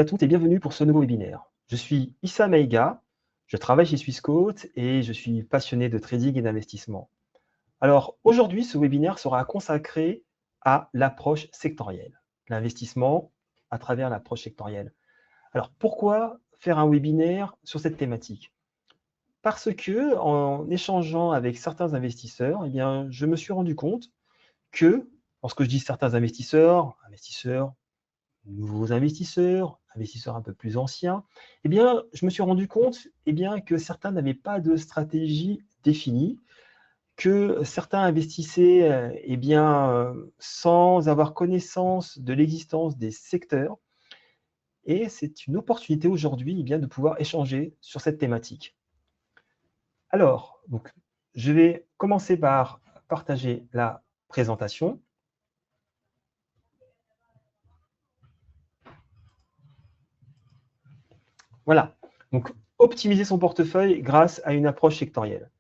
À toutes et bienvenue pour ce nouveau webinaire. Je suis Issa Maïga, je travaille chez Swissquote et je suis passionné de trading et d'investissement. Alors aujourd'hui, ce webinaire sera consacré à l'approche sectorielle, l'investissement à travers l'approche sectorielle. Alors pourquoi faire un webinaire sur cette thématique? Parce que en échangeant avec certains investisseurs, je me suis rendu compte que, lorsque je dis certains investisseurs, nouveaux investisseurs, investisseurs un peu plus anciens, je me suis rendu compte que certains n'avaient pas de stratégie définie, que certains investissaient sans avoir connaissance de l'existence des secteurs. Et c'est une opportunité aujourd'hui de pouvoir échanger sur cette thématique. Alors, je vais commencer par partager la présentation. Voilà, donc optimiser son portefeuille grâce à une approche sectorielle.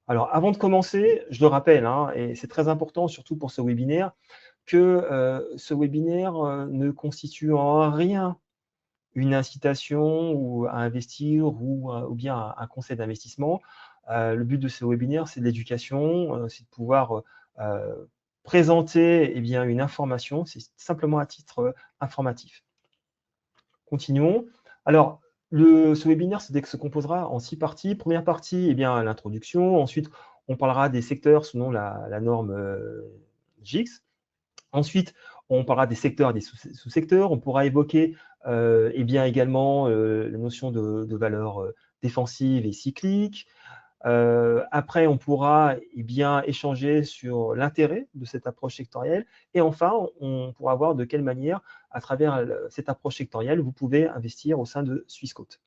Alors, avant de commencer, je le rappelle, et c'est très important, surtout pour ce webinaire, que ce webinaire ne constitue en rien une incitation ou à investir ou bien un conseil d'investissement. Le but de ce webinaire, c'est de l'éducation, c'est de pouvoir présenter une information, c'est simplement à titre informatif. Continuons. Alors, ce webinaire se composera en 6 parties. Première partie, l'introduction. Ensuite, on parlera des secteurs selon la norme GICS. Ensuite, on parlera des secteurs et des sous-secteurs. On pourra évoquer également la notion de valeur défensive et cyclique. Après, on pourra échanger sur l'intérêt de cette approche sectorielle. Et enfin, on pourra voir de quelle manière, à travers cette approche sectorielle, vous pouvez investir au sein de Swissquote,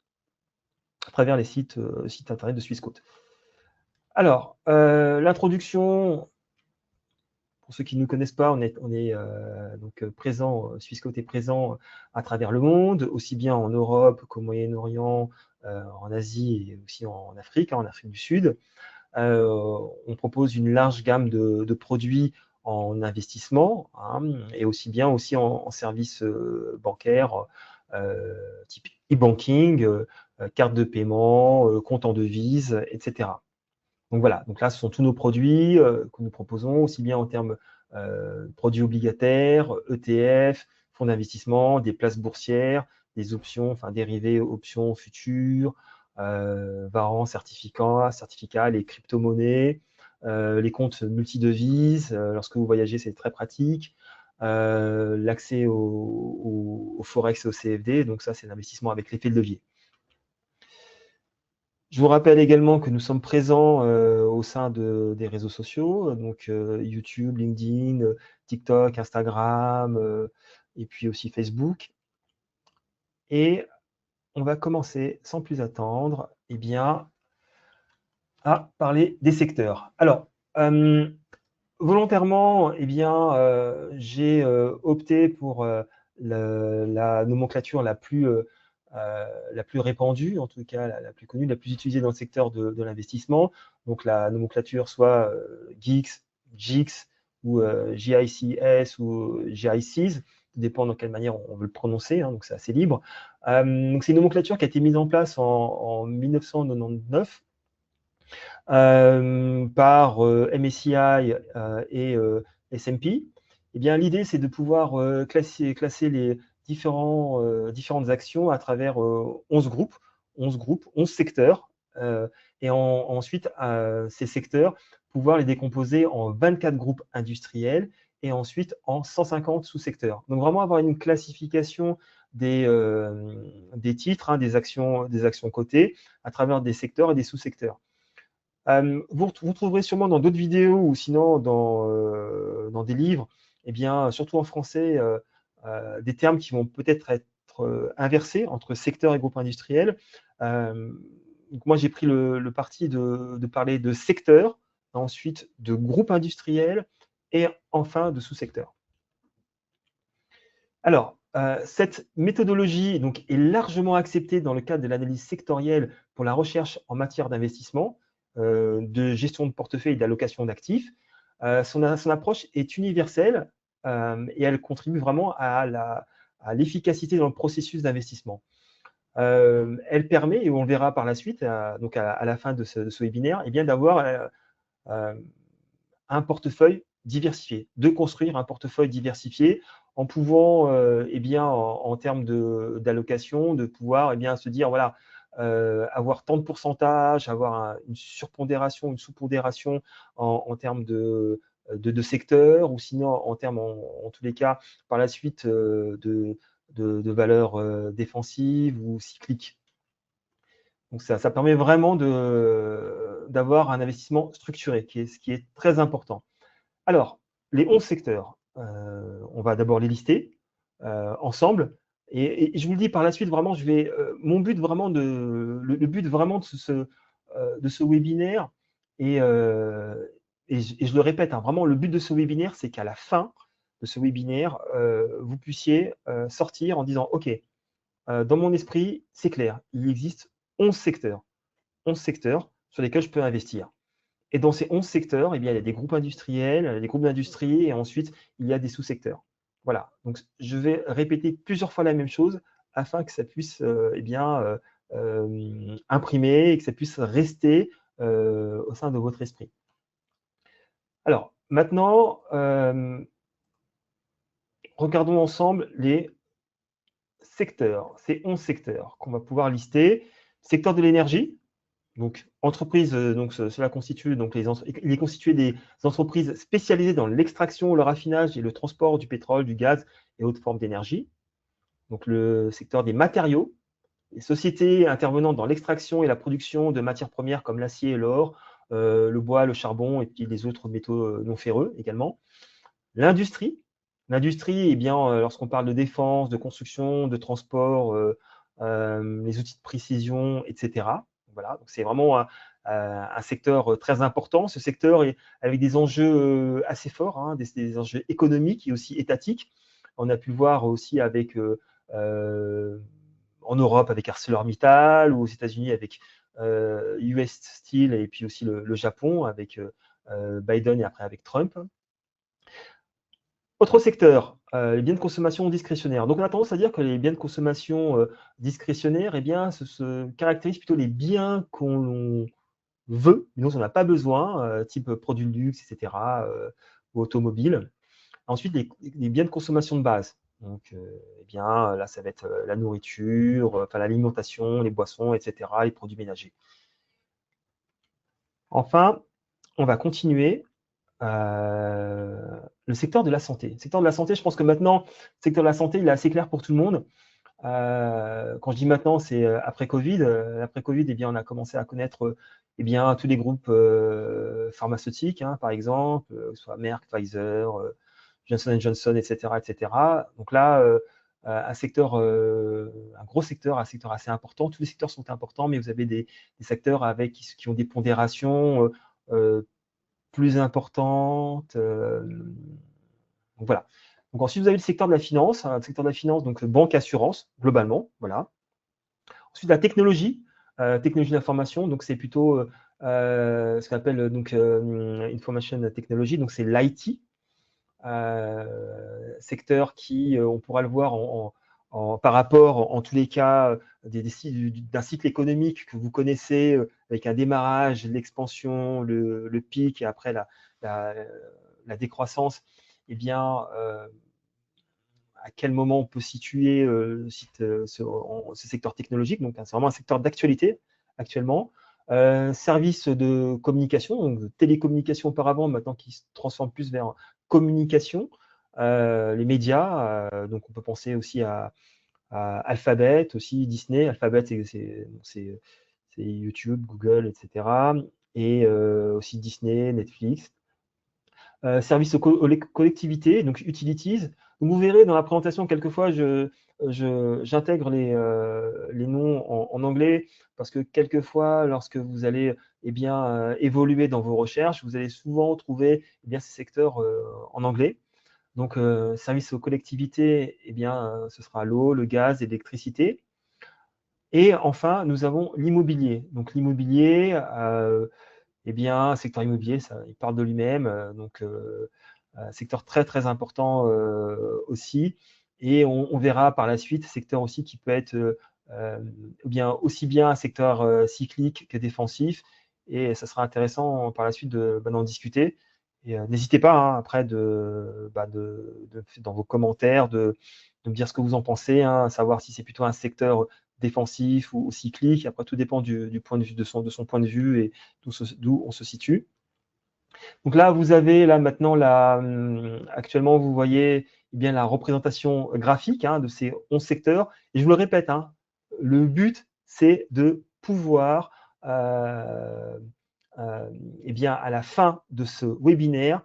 à travers les sites internet de Swissquote. Alors, l'introduction, pour ceux qui ne nous connaissent pas, on est présent, Swissquote est présent à travers le monde, aussi bien en Europe qu'au Moyen-Orient, en Asie et aussi en Afrique du Sud. On propose une large gamme de produits en investissement et aussi bien en services bancaires type e-banking, carte de paiement, compte en devises, etc. Donc voilà, donc là ce sont tous nos produits que nous proposons, aussi bien en termes produits obligataires, ETF, fonds d'investissement, des places boursières, des options, enfin dérivés, options futures, varants, certificats, les crypto-monnaies, les comptes multidevises. Lorsque vous voyagez, c'est très pratique. L'accès au Forex et au CFD, donc ça, c'est l'investissement avec l'effet de levier. Je vous rappelle également que nous sommes présents au sein des réseaux sociaux, donc YouTube, LinkedIn, TikTok, Instagram, et puis aussi Facebook. Et on va commencer sans plus attendre à parler des secteurs. Alors, volontairement, j'ai opté pour la nomenclature la plus répandue, en tout cas la plus connue, la plus utilisée dans le secteur de l'investissement. Donc la nomenclature soit GICS, GICS ou GICS ou GICs, tout dépend dans quelle manière on veut le prononcer, donc c'est assez libre. Donc c'est une nomenclature qui a été mise en place en 1999 par MSCI et S&P. L'idée, c'est de pouvoir classer les différentes actions à travers 11 groupes, 11 secteurs. Et ensuite, ces secteurs, pouvoir les décomposer en 24 groupes industriels et ensuite en 150 sous-secteurs. Donc, vraiment avoir une classification des titres, des actions cotées à travers des secteurs et des sous-secteurs. Vous trouverez sûrement dans d'autres vidéos ou sinon dans des livres, surtout en français, des termes qui vont peut-être être inversés entre secteur et groupe industriel. Donc moi, j'ai pris le parti de parler de secteur, ensuite de groupe industriel et enfin de sous-secteur. Alors, cette méthodologie est largement acceptée dans le cadre de l'analyse sectorielle pour la recherche en matière d'investissement, de gestion de portefeuille et d'allocation d'actifs. Son approche est universelle et elle contribue vraiment à à l'efficacité dans le processus d'investissement. Elle permet, et on le verra par la suite, donc à la fin de ce webinaire, eh bien d'avoir un portefeuille diversifié, de construire un portefeuille diversifié en pouvant, eh bien, en termes d'allocation, de pouvoir eh bien, se dire, voilà, avoir tant de pourcentage, avoir une surpondération, une sous-pondération en termes de secteur, ou sinon en termes, en tous les cas, par la suite, de valeurs défensives ou cycliques. Donc ça permet vraiment d'avoir un investissement structuré, ce qui est très important. Alors, les 11 secteurs, on va d'abord les lister ensemble. Et je vous le dis par la suite, vraiment, mon but vraiment le but vraiment de ce webinaire, et je le répète, hein, vraiment, le but de ce webinaire, c'est qu'à la fin de ce webinaire, vous puissiez sortir en disant, OK, dans mon esprit, c'est clair, il existe 11 secteurs sur lesquels je peux investir. Et dans ces 11 secteurs, eh bien, il y a des groupes industriels, des groupes d'industrie, et ensuite, il y a des sous-secteurs. Voilà, donc je vais répéter plusieurs fois la même chose afin que ça puisse eh bien, imprimer et que ça puisse rester au sein de votre esprit. Alors, maintenant, regardons ensemble les secteurs, ces 11 secteurs qu'on va pouvoir lister. Secteur de l'énergie. Donc, entreprise, donc cela constitue, donc il est constitué des entreprises spécialisées dans l'extraction, le raffinage et le transport du pétrole, du gaz et autres formes d'énergie. Donc, le secteur des matériaux, les sociétés intervenant dans l'extraction et la production de matières premières comme l'acier et l'or, le bois, le charbon et puis les autres métaux non ferreux également. L'industrie, eh bien, lorsqu'on parle de défense, de construction, de transport, les outils de précision, etc. Voilà, donc c'est vraiment un secteur très important. Ce secteur est avec des enjeux assez forts, hein, des enjeux économiques et aussi étatiques. On a pu le voir aussi avec, en Europe avec ArcelorMittal, ou aux États-Unis avec US Steel, et puis aussi le Japon avec Biden et après avec Trump. Autre secteur, les biens de consommation discrétionnaires. Donc, on a tendance à dire que les biens de consommation discrétionnaires, eh bien, se caractérisent plutôt les biens qu'on veut, mais dont on n'a pas besoin, type produits de luxe, etc., ou automobiles. Ensuite, les biens de consommation de base. Donc, eh bien, là, ça va être la nourriture, enfin l'alimentation, les boissons, etc., les produits ménagers. Enfin, on va continuer. Le secteur de la santé. Le secteur de la santé, je pense que maintenant, le secteur de la santé, il est assez clair pour tout le monde. Quand je dis maintenant, c'est après Covid. Après Covid, eh bien, on a commencé à connaître eh bien, tous les groupes pharmaceutiques, hein, par exemple, que ce soit Merck, Pfizer, Johnson & Johnson, etc., etc. Donc là, un gros secteur, un secteur assez important. Tous les secteurs sont importants, mais vous avez des secteurs qui ont des pondérations plus importantes. Donc voilà. Donc ensuite, vous avez le secteur de la finance, hein, le secteur de la finance, donc banque, assurance, globalement. Voilà. Ensuite, la technologie, technologie d'information, donc c'est plutôt ce qu'on appelle donc information technology, donc c'est l'IT, secteur qui, on pourra le voir par rapport, en tous les cas, d'un cycle économique que vous connaissez, avec un démarrage, l'expansion, le pic, et après la décroissance. Eh bien, à quel moment on peut situer ce secteur technologique. Donc, c'est vraiment un secteur d'actualité actuellement. Service de communication, donc de télécommunication auparavant, maintenant qui se transforme plus vers communication, les médias. Donc, on peut penser aussi à Alphabet, aussi Disney. Alphabet, c'est YouTube, Google, etc. Et aussi Disney, Netflix. Services aux collectivités, donc utilities. Donc vous verrez dans la présentation, quelquefois, j'intègre les noms en anglais, parce que quelquefois, lorsque vous allez eh bien, évoluer dans vos recherches, vous allez souvent trouver eh bien, ces secteurs en anglais. Donc, services aux collectivités, eh bien, ce sera l'eau, le gaz, l'électricité. Et enfin, nous avons l'immobilier. Donc, l'immobilier, eh bien, secteur immobilier, ça, il parle de lui-même. Donc, secteur très, très important aussi. Et on verra par la suite, secteur aussi qui peut être aussi bien un secteur cyclique que défensif. Et ça sera intéressant par la suite d'en discuter. Et n'hésitez pas hein, après dans vos commentaires de me dire ce que vous en pensez, hein, savoir si c'est plutôt un secteur défensif ou cyclique. Après, tout dépend du point de vue de son point de vue et d'où on se situe. Donc là, vous avez là maintenant actuellement, vous voyez eh bien, la représentation graphique hein, de ces 11 secteurs. Et je vous le répète, hein, le but, c'est de pouvoir, eh bien, à la fin de ce webinaire,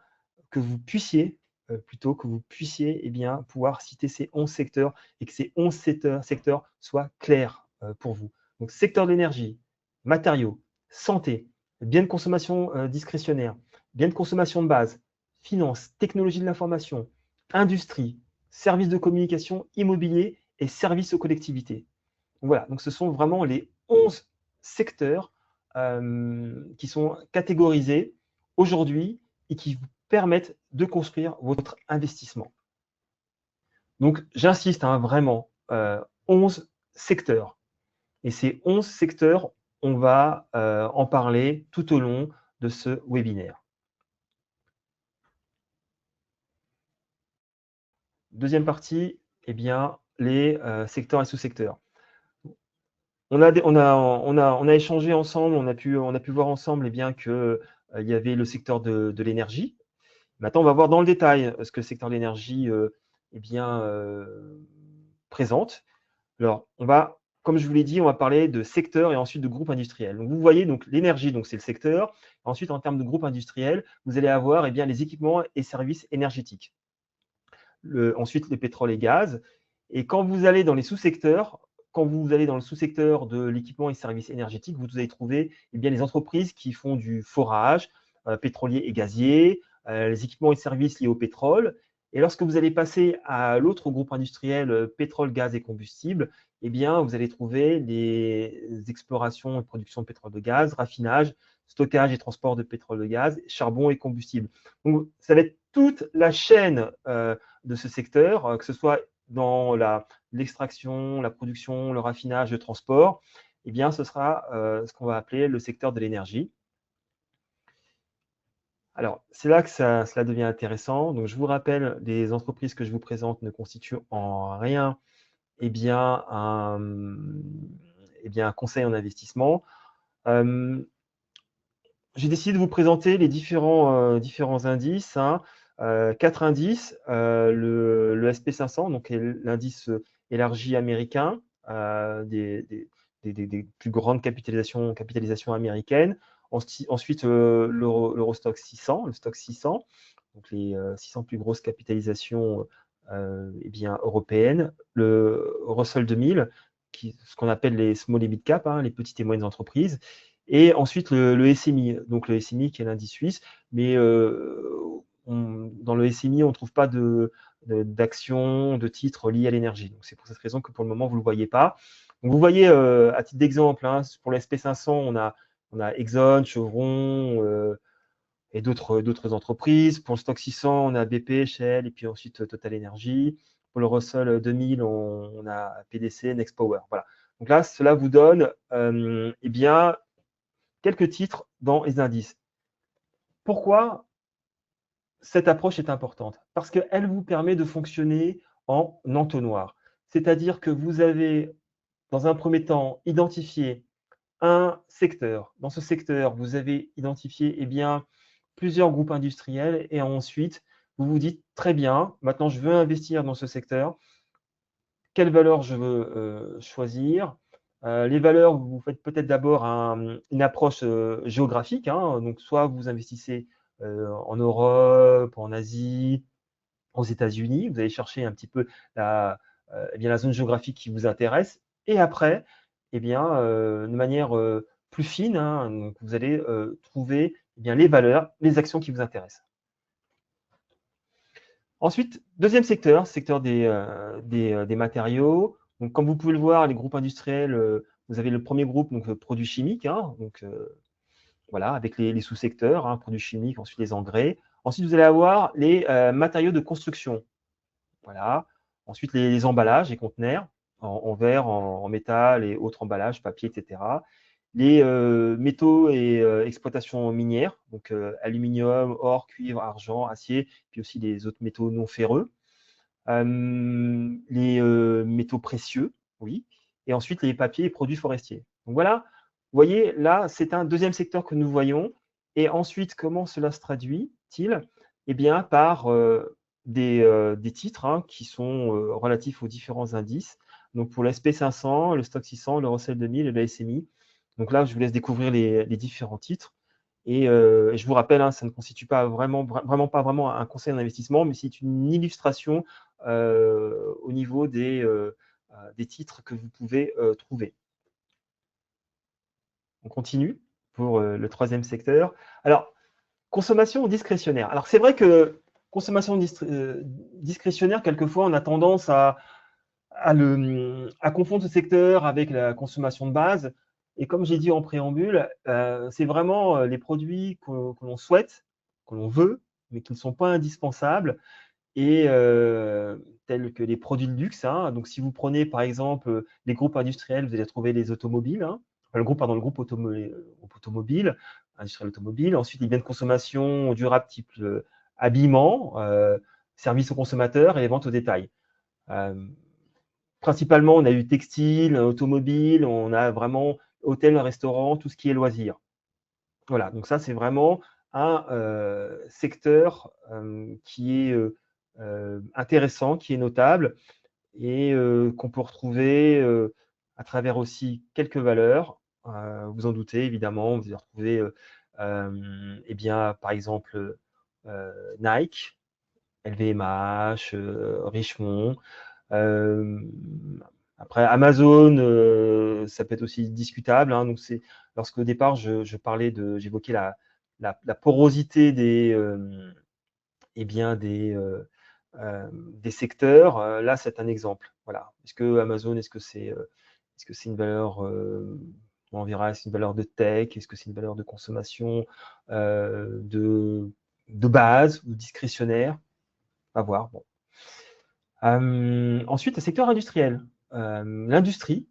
que vous puissiez, eh bien, pouvoir citer ces 11 secteurs et que ces 11 secteurs soient clairs pour vous. Donc, secteur de l'énergie, matériaux, santé, biens de consommation discrétionnaire, biens de consommation de base, finance, technologie de l'information, industrie, services de communication, immobilier et services aux collectivités. Donc voilà, donc ce sont vraiment les 11 secteurs qui sont catégorisés aujourd'hui et qui vous permettent de construire votre investissement. Donc j'insiste hein, vraiment, 11 secteurs. Et ces 11 secteurs, on va en parler tout au long de ce webinaire. Deuxième partie, eh bien, les secteurs et sous-secteurs. On a échangé ensemble, on a pu voir ensemble eh bien, qu'il y avait le secteur de l'énergie. Maintenant, on va voir dans le détail ce que le secteur de l'énergie eh bien, présente. Alors, comme je vous l'ai dit, on va parler de secteur et ensuite de groupe industriel. Donc, vous voyez, donc l'énergie, c'est le secteur. Ensuite, en termes de groupe industriel, vous allez avoir eh bien, les équipements et services énergétiques. Ensuite, le pétrole et gaz. Et quand vous allez dans les sous-secteurs, quand vous allez dans le sous-secteur de l'équipement et services énergétiques, vous allez trouver eh bien, les entreprises qui font du forage pétrolier et gazier, les équipements et services liés au pétrole. Et lorsque vous allez passer à l'autre groupe industriel, pétrole, gaz et combustible, eh bien, vous allez trouver les explorations et production de pétrole de gaz, raffinage, stockage et transport de pétrole de gaz, charbon et combustible. Donc, ça va être toute la chaîne de ce secteur, que ce soit dans l'extraction, la production, le raffinage, le transport, eh bien, ce sera ce qu'on va appeler le secteur de l'énergie. Alors, c'est là que cela devient intéressant. Donc, je vous rappelle, les entreprises que je vous présente ne constituent en rien eh bien, un conseil en investissement. J'ai décidé de vous présenter les différents indices. Hein. 4 indices, le SP500, donc l'indice élargi américain, des plus grandes capitalisations américaines. Ensuite, l'Eurostock 600, le stock 600, donc les 600 plus grosses capitalisations européennes. Le Russell 2000, ce qu'on appelle les small et mid cap, hein, les petites et moyennes entreprises. Et ensuite, le SMI, donc le SMI qui est l'indice suisse, mais dans le SMI, on ne trouve pas d'actions, de titres liés à l'énergie. Donc, c'est pour cette raison que pour le moment, vous ne le voyez pas. Donc, vous voyez, à titre d'exemple, hein, pour le SP500, on a Exxon, Chevron et d'autres entreprises. Pour le stock 600, on a BP, Shell et puis ensuite Total Energy. Pour le Russell 2000, on a PDC, Next Power. Voilà. Donc là, cela vous donne eh bien, quelques titres dans les indices. Pourquoi cette approche est importante? Parce qu'elle vous permet de fonctionner en entonnoir. C'est-à-dire que vous avez, dans un premier temps, identifié un secteur. Dans ce secteur, vous avez identifié eh bien, plusieurs groupes industriels et ensuite, vous vous dites, très bien, maintenant je veux investir dans ce secteur. Quelle valeur je veux choisir? Les valeurs, vous faites peut-être d'abord une approche géographique. Hein, donc, soit vous investissez en Europe, en Asie, aux États-Unis. Vous allez chercher un petit peu la zone géographique qui vous intéresse. Et après, eh bien, de manière plus fine, hein, donc vous allez trouver eh bien, les valeurs, les actions qui vous intéressent. Ensuite, deuxième secteur des matériaux. Donc, comme vous pouvez le voir, les groupes industriels, vous avez le premier groupe, donc produits chimiques, hein, donc voilà, avec les sous-secteurs, hein, produits chimiques, ensuite les engrais. Ensuite, vous allez avoir les matériaux de construction. Voilà. Ensuite, les emballages et conteneurs en verre, en métal et autres emballages, papier, etc. Les métaux et exploitations minières, donc aluminium, or, cuivre, argent, acier, puis aussi les autres métaux non ferreux. Les métaux précieux, oui, et ensuite les papiers et produits forestiers. Donc voilà, vous voyez, là, c'est un deuxième secteur que nous voyons. Et ensuite, comment cela se traduit-il? Eh bien, par des titres hein, qui sont relatifs aux différents indices. Donc pour l'SP500, le Stock 600, le Russell 2000 et le SMI. Donc là, je vous laisse découvrir les différents titres. Et je vous rappelle, hein, ça ne constitue pas vraiment pas vraiment un conseil d'investissement, mais c'est une illustration au niveau des titres que vous pouvez trouver. On continue pour le troisième secteur. Alors, consommation discrétionnaire. Alors, c'est vrai que consommation discrétionnaire, quelquefois, on a tendance à confondre ce secteur avec la consommation de base. Et comme j'ai dit en préambule, c'est vraiment les produits que l'on souhaite, que l'on veut, mais qui ne sont pas indispensables, et tels que les produits de luxe. Hein. Donc, si vous prenez par exemple les groupes industriels, vous allez trouver les automobiles. Hein. Enfin, le groupe automobile, industriel automobile. Ensuite, les biens de consommation durables type habillement, services aux consommateurs et les ventes au détail. Principalement, on a eu textile, automobile, on a vraiment hôtel, restaurant, tout ce qui est loisirs. Voilà, donc ça, c'est vraiment un secteur qui est intéressant, qui est notable et qu'on peut retrouver à travers aussi quelques valeurs. Vous en doutez, évidemment, vous allez retrouver, eh bien, par exemple, Nike, LVMH, Richemont. Après, Amazon, ça peut être aussi discutable. Hein, donc lorsque au départ, j'évoquais la porosité eh bien, des secteurs. Là, c'est un exemple. Voilà. Est-ce que Amazon, est-ce que c'est une valeur, on verra, c'est une valeur de tech, est-ce que c'est une valeur de consommation de base ou discrétionnaire? À voir. Bon. Ensuite, le secteur industriel. L'industrie.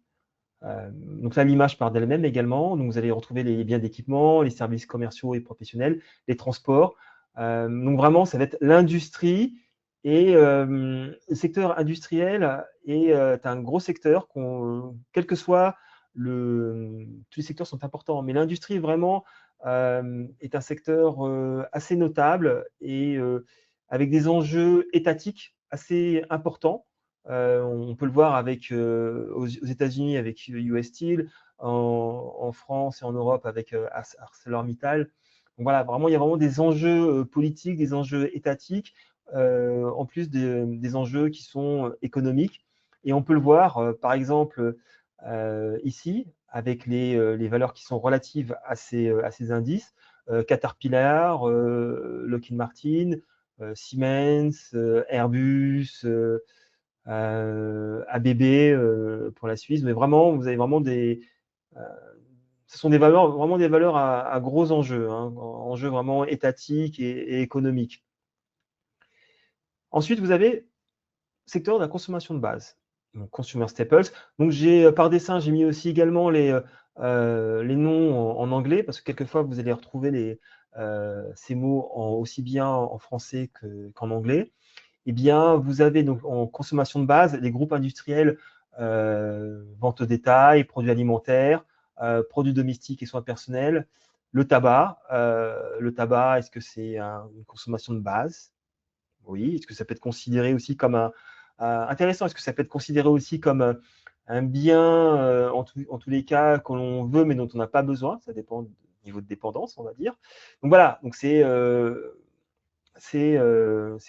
Donc là, l'image part d'elle-même également. Donc vous allez retrouver les biens d'équipement, les services commerciaux et professionnels, les transports. Donc vraiment, ça va être l'industrie. Et le secteur industriel est un gros secteur, quel que soit tous les secteurs sont importants, mais l'industrie vraiment est un secteur assez notable et avec des enjeux étatiques assez importants. On peut le voir avec, aux États-Unis avec US Steel, en France et en Europe avec ArcelorMittal. Donc voilà, vraiment, il y a vraiment des enjeux politiques, des enjeux étatiques, en plus des enjeux qui sont économiques. Et on peut le voir, par exemple, ici, avec les valeurs qui sont relatives à ces indices. Caterpillar, Lockheed Martin, Siemens, Airbus, ABB pour la Suisse. Mais vraiment, vous avez vraiment ce sont vraiment des valeurs à gros enjeux, hein, enjeux vraiment étatiques et économiques. Ensuite, vous avez le secteur de la consommation de base, donc Consumer Staples. Donc, par dessin, j'ai mis aussi également les noms en anglais, parce que quelquefois, vous allez retrouver ces mots aussi bien en français qu'en anglais. Eh bien, vous avez donc en consommation de base les groupes industriels, vente au détail, produits alimentaires, produits domestiques et soins personnels, le tabac. Le tabac, est-ce que c'est une consommation de base? Oui. Est-ce que ça peut être considéré aussi comme intéressant, est-ce que ça peut être considéré aussi comme un bien, en tous les cas, que l'on veut, mais dont on n'a pas besoin? Ça dépend du niveau de dépendance, on va dire. Donc voilà, donc c'est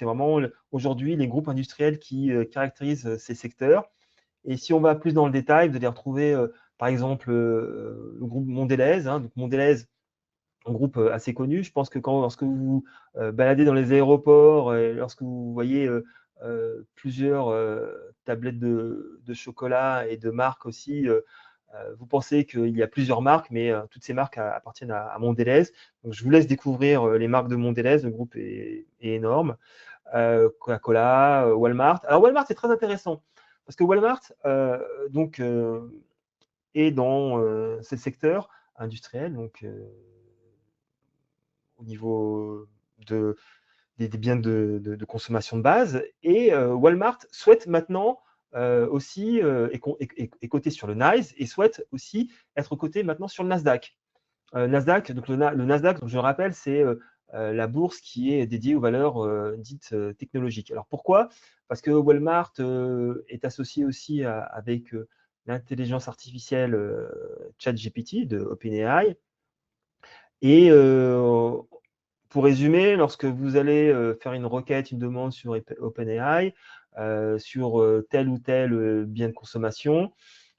vraiment aujourd'hui les groupes industriels qui caractérisent ces secteurs. Et si on va plus dans le détail, vous allez retrouver par exemple le groupe Mondelez. Hein, donc Mondelez, un groupe assez connu. Je pense que lorsque vous baladez dans les aéroports, et lorsque vous voyez plusieurs tablettes de chocolat et de marques aussi, vous pensez qu'il y a plusieurs marques, mais toutes ces marques appartiennent à Mondelez. Donc, je vous laisse découvrir les marques de Mondelez. Le groupe est énorme. Coca-Cola, Walmart. Alors Walmart, c'est très intéressant parce que Walmart est dans ce secteur industriel, donc au niveau des biens de consommation de base. Et Walmart souhaite maintenant aussi est coté sur le NYSE et souhaite aussi être coté maintenant sur le Nasdaq. Nasdaq, donc le Nasdaq, donc je le rappelle, c'est la bourse qui est dédiée aux valeurs dites technologiques. Alors pourquoi? Parce que Walmart est associé aussi avec l'intelligence artificielle ChatGPT de OpenAI. Et pour résumer, lorsque vous allez faire une requête, une demande sur OpenAI, sur tel ou tel bien de consommation,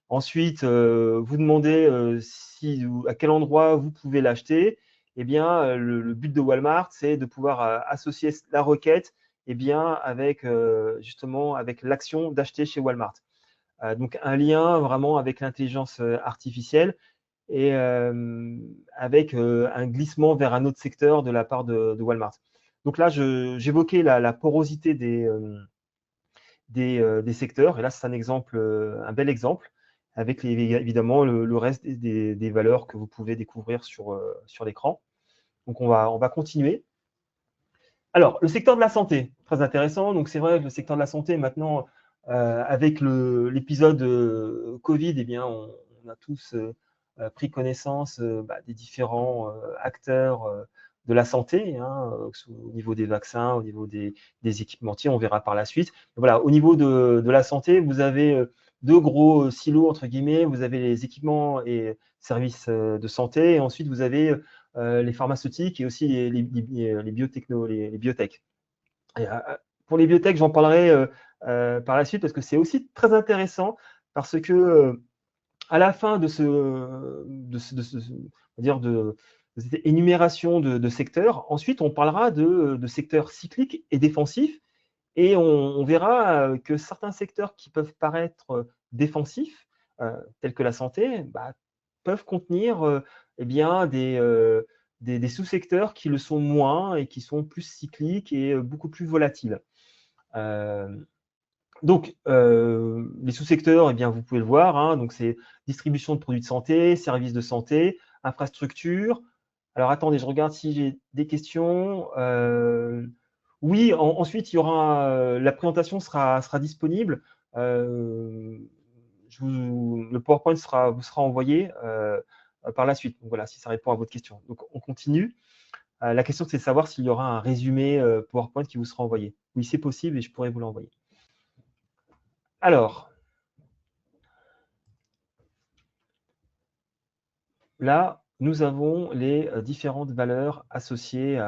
ensuite, vous demandez à quel endroit vous pouvez l'acheter. Eh bien, le but de Walmart, c'est de pouvoir associer la requête avec justement avec l'action d'acheter chez Walmart. Donc, un lien vraiment avec l'intelligence artificielle et avec un glissement vers un autre secteur de la part de Walmart. Donc là, j'évoquais la porosité des secteurs. Et là, c'est un exemple, un bel exemple, avec évidemment le reste des valeurs que vous pouvez découvrir sur l'écran. Donc, on va continuer. Alors, le secteur de la santé, très intéressant. Donc, c'est vrai que le secteur de la santé, maintenant, avec l'épisode Covid, eh bien, on a tous pris connaissance des différents acteurs de la santé, hein, au niveau des vaccins, au niveau des équipementiers, on verra par la suite. Voilà, au niveau de la santé, vous avez deux gros silos, entre guillemets. Vous avez les équipements et services de santé, et ensuite, vous avez les pharmaceutiques et aussi les biotechno, les biotech. Et, pour les biotech, j'en parlerai par la suite parce que c'est aussi très intéressant parce que à la fin de cette énumération de secteurs, ensuite on parlera de secteurs cycliques et défensifs et on verra que certains secteurs qui peuvent paraître défensifs, tels que la santé, peuvent contenir des sous-secteurs qui le sont moins et qui sont plus cycliques et beaucoup plus volatiles. Donc, les sous-secteurs, eh bien, vous pouvez le voir, hein, donc c'est distribution de produits de santé, services de santé, infrastructure. Alors, attendez, je regarde si j'ai des questions. Oui, ensuite, il y aura la présentation sera disponible. Le PowerPoint vous sera envoyé par la suite. Donc, voilà, si ça répond à votre question. Donc, on continue. La question, c'est de savoir s'il y aura un résumé PowerPoint qui vous sera envoyé. Oui, c'est possible et je pourrais vous l'envoyer. Alors, là, nous avons les différentes valeurs associées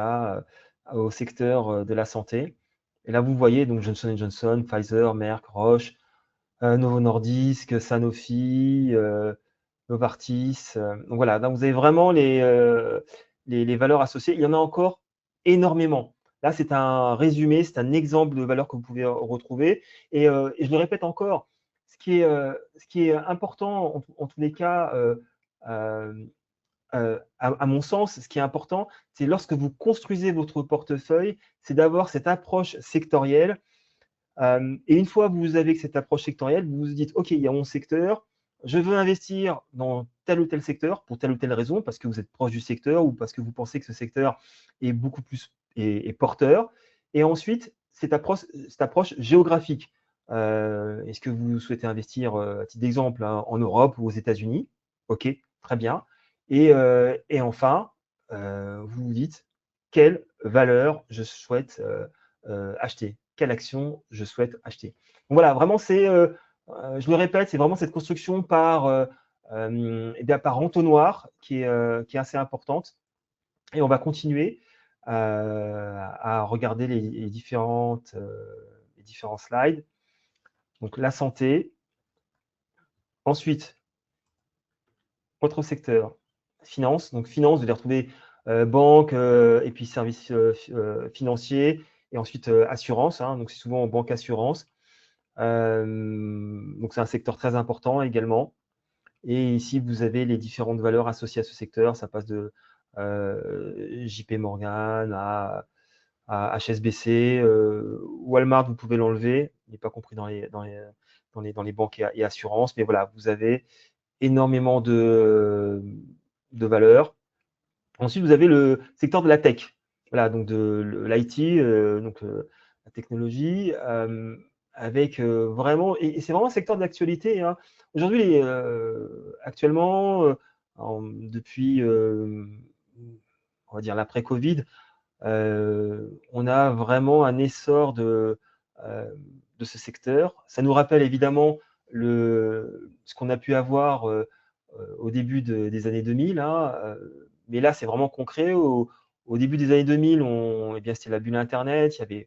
au secteur de la santé. Et là, vous voyez donc Johnson & Johnson, Pfizer, Merck, Roche, Novo Nordisk, Sanofi, Novartis. Donc voilà, donc vous avez vraiment les valeurs associées. Il y en a encore énormément. Là, c'est un résumé, c'est un exemple de valeurs que vous pouvez retrouver. Et je le répète encore, ce qui est important en tous les cas, à mon sens, ce qui est important, c'est lorsque vous construisez votre portefeuille, c'est d'avoir cette approche sectorielle. Et une fois que vous avez cette approche sectorielle, vous vous dites, OK, il y a mon secteur, je veux investir dans tel ou tel secteur pour telle ou telle raison, parce que vous êtes proche du secteur ou parce que vous pensez que ce secteur est beaucoup plus est porteur. Et ensuite, cette approche géographique. Est-ce que vous souhaitez investir, à titre d'exemple, hein, en Europe ou aux États-Unis? OK, très bien. Et enfin, vous vous dites quelle valeur je souhaite acheter, quelle action je souhaite acheter. Donc voilà, vraiment, je le répète, c'est vraiment cette construction par entonnoir qui est assez importante. Et on va continuer à regarder les différents slides. Donc la santé. Ensuite, autre secteur, finance. Donc finance, vous allez retrouver banque et puis services financiers et ensuite assurance. Hein, donc c'est souvent banque assurance. Donc c'est un secteur très important également. Et ici, vous avez les différentes valeurs associées à ce secteur. Ça passe de JP Morgan à HSBC, Walmart, vous pouvez l'enlever, il n'est pas compris dans les banques et assurances, mais voilà, vous avez énormément de valeurs. Ensuite, vous avez le secteur de la tech, voilà, donc de l'IT, donc la technologie, avec vraiment, et c'est vraiment un secteur d'actualité, hein. Aujourd'hui, actuellement, depuis, on va dire l'après-Covid, on a vraiment un essor de ce secteur. Ça nous rappelle évidemment ce qu'on a pu avoir au début des années 2000, hein, mais là, c'est vraiment concret. Au début des années 2000, eh bien, c'était la bulle Internet. Il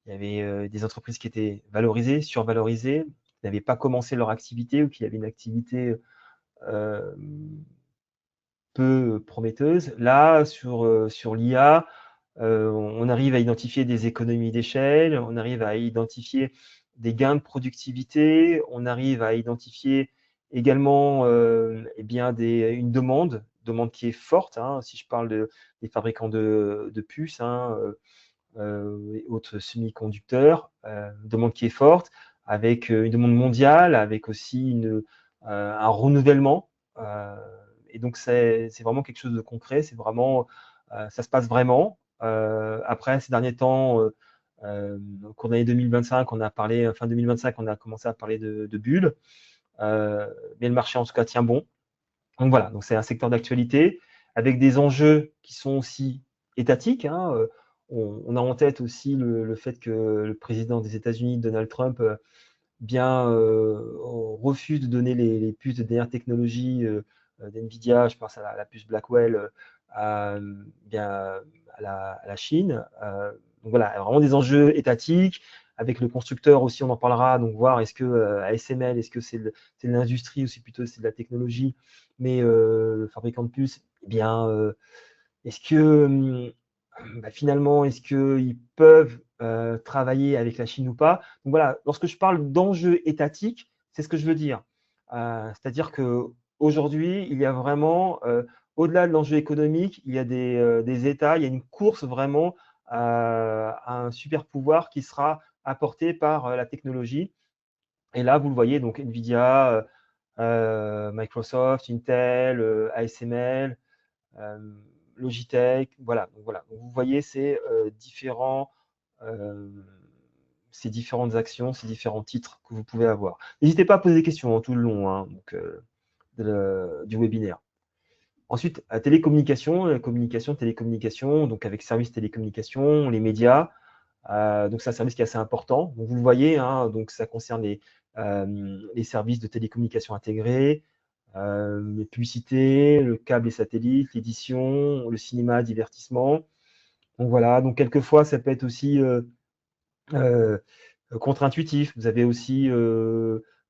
y avait des entreprises qui étaient valorisées, survalorisées, qui n'avaient pas commencé leur activité ou qui avaient une activité euh, peu prometteuse. Là, sur l'IA, on arrive à identifier des économies d'échelle, on arrive à identifier des gains de productivité, on arrive à identifier également eh bien une demande qui est forte, hein, si je parle des fabricants de puces, hein, et autres semi-conducteurs, demande qui est forte, avec une demande mondiale, avec aussi un renouvellement. Et donc, c'est vraiment quelque chose de concret, c'est vraiment, ça se passe vraiment. Après, ces derniers temps, au cours de l'année 2025, on a parlé, fin 2025, on a commencé à parler de bulles, mais le marché en tout cas tient bon. Donc voilà, donc c'est un secteur d'actualité avec des enjeux qui sont aussi étatiques, hein. On a en tête aussi le fait que le président des États-Unis, Donald Trump, refuse de donner les puces de dernière technologie d'NVIDIA, je pense à la puce Blackwell, bien, à la Chine. Donc voilà, vraiment des enjeux étatiques. Avec le constructeur aussi, on en parlera, donc voir est-ce que ASML, est-ce que c'est de l'industrie ou c'est plutôt de la technologie, mais le fabricant de puces, eh bien, est-ce que finalement, est-ce qu'ils peuvent travailler avec la Chine ou pas? Donc voilà, lorsque je parle d'enjeux étatiques, c'est ce que je veux dire. C'est-à-dire qu'aujourd'hui, il y a vraiment, au-delà de l'enjeu économique, il y a des États, il y a une course vraiment à un super pouvoir qui sera apporté par la technologie. Et là, vous le voyez, donc Nvidia, Microsoft, Intel, ASML, Logitech, voilà. Donc, voilà. Donc, vous voyez ces différentes actions, ces différents titres que vous pouvez avoir. N'hésitez pas à poser des questions tout le long, hein, donc, du webinaire. Ensuite, télécommunication, donc avec services télécommunications, les médias. Donc c'est un service qui est assez important. Donc vous le voyez, hein, donc ça concerne les services de télécommunications intégrés, les publicités, le câble et satellite, l'édition, le cinéma, divertissement. Donc voilà, donc quelquefois ça peut être aussi euh, contre-intuitif. Vous avez aussi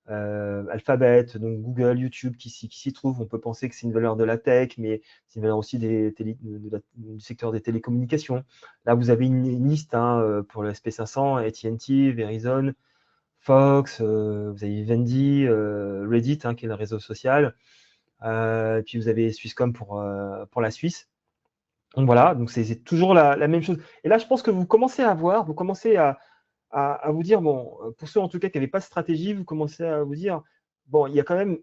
Alphabet, donc Google, YouTube qui s'y trouve. On peut penser que c'est une valeur de la tech, mais c'est une valeur aussi du secteur des télécommunications. Là, vous avez une liste, hein, pour le SP500, AT&T, Verizon, Fox, vous avez Vivendi, Reddit, hein, qui est le réseau social. Puis vous avez Swisscom pour la Suisse. Donc voilà, donc c'est toujours la même chose. Et là, je pense que vous commencez à voir, vous commencez à vous dire, bon, pour ceux en tout cas qui n'avaient pas de stratégie, vous commencez à vous dire, bon, il y a quand même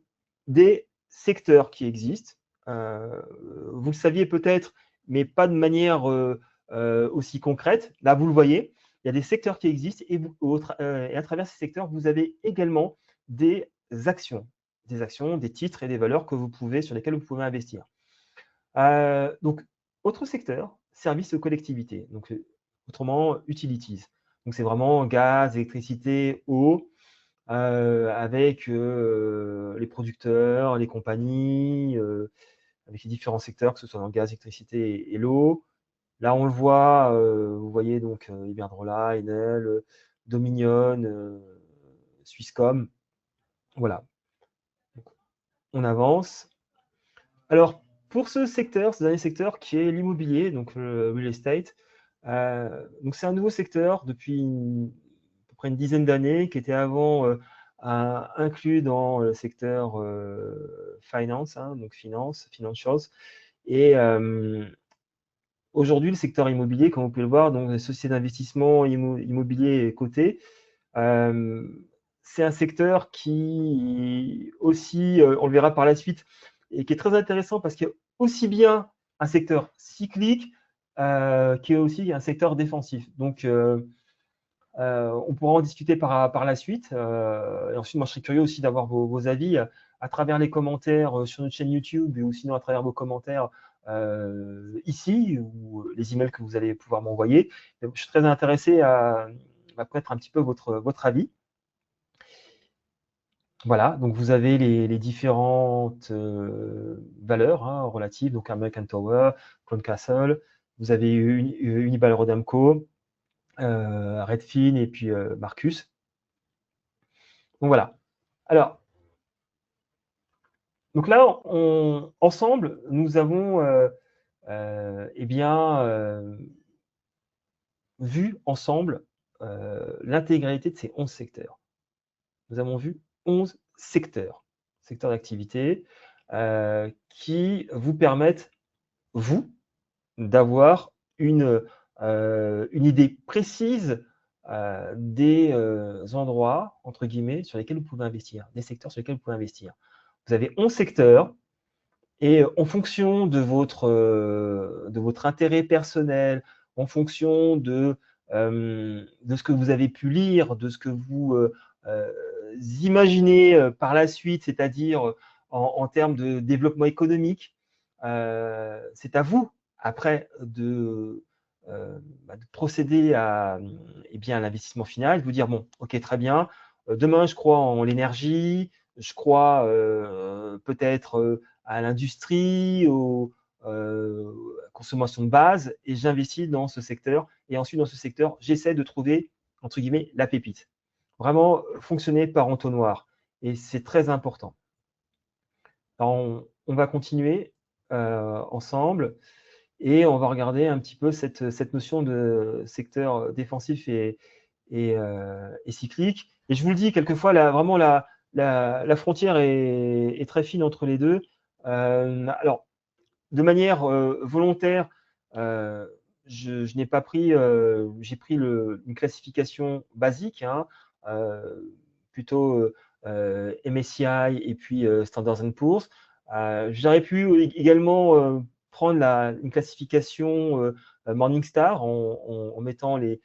des secteurs qui existent. Vous le saviez peut-être, mais pas de manière aussi concrète. Là, vous le voyez, il y a des secteurs qui existent et à travers ces secteurs, vous avez également des actions, des titres et des valeurs sur lesquelles vous pouvez investir. Donc, autre secteur, services aux collectivités, donc autrement utilities. Donc c'est vraiment gaz, électricité, eau, avec les producteurs, les compagnies, avec les différents secteurs, que ce soit dans le gaz, l'électricité et l'eau. Là, on le voit, vous voyez donc Iberdrola, Enel, Dominion, Swisscom. Voilà. Donc, on avance. Alors, pour ce dernier secteur qui est l'immobilier, donc le real estate, donc c'est un nouveau secteur depuis à peu près une dizaine d'années, qui était avant inclus dans le secteur finance, hein, donc finance, financials. Et aujourd'hui, le secteur immobilier, comme vous pouvez le voir, donc les sociétés d'investissement immobilier cotées, c'est un secteur qui aussi, on le verra par la suite, et qui est très intéressant parce qu'il y a aussi bien un secteur cyclique qui est aussi un secteur défensif. Donc, on pourra en discuter par la suite. Et ensuite, moi, je serais curieux aussi d'avoir vos avis à travers les commentaires sur notre chaîne YouTube ou sinon à travers vos commentaires ici ou les emails que vous allez pouvoir m'envoyer. Je suis très intéressé à connaître un petit peu votre avis. Voilà, donc vous avez les différentes valeurs relatives, donc American Tower, Crown Castle, vous avez Unibail Rodamco, Redfin et puis Marcus. Donc voilà. Alors, donc là, ensemble, nous avons eh bien, vu ensemble l'intégralité de ces 11 secteurs. Nous avons vu 11 secteurs d'activité qui vous permettent, vous, d'avoir une idée précise des endroits, entre guillemets, sur lesquels vous pouvez investir, des secteurs sur lesquels vous pouvez investir. Vous avez 11 secteurs et en fonction de votre intérêt personnel, en fonction de ce que vous avez pu lire, de ce que vous imaginez par la suite, c'est-à-dire en termes de développement économique, c'est à vous après de procéder à l'investissement final, de vous dire, bon, ok, très bien, demain je crois en l'énergie, je crois peut-être à l'industrie, consommation de base, et j'investis dans ce secteur. Et ensuite, dans ce secteur, j'essaie de trouver, entre guillemets, la pépite. Vraiment fonctionner par entonnoir. Et c'est très important. Alors, on va continuer ensemble et on va regarder un petit peu cette notion de secteur défensif et cyclique. Et je vous le dis, quelquefois, vraiment, la frontière est très fine entre les deux. Alors, de manière volontaire, je n'ai pas pris, j'ai pris une classification basique, plutôt MSCI et puis Standard & Poor's. J'aurais pu également prendre une classification Morningstar en mettant les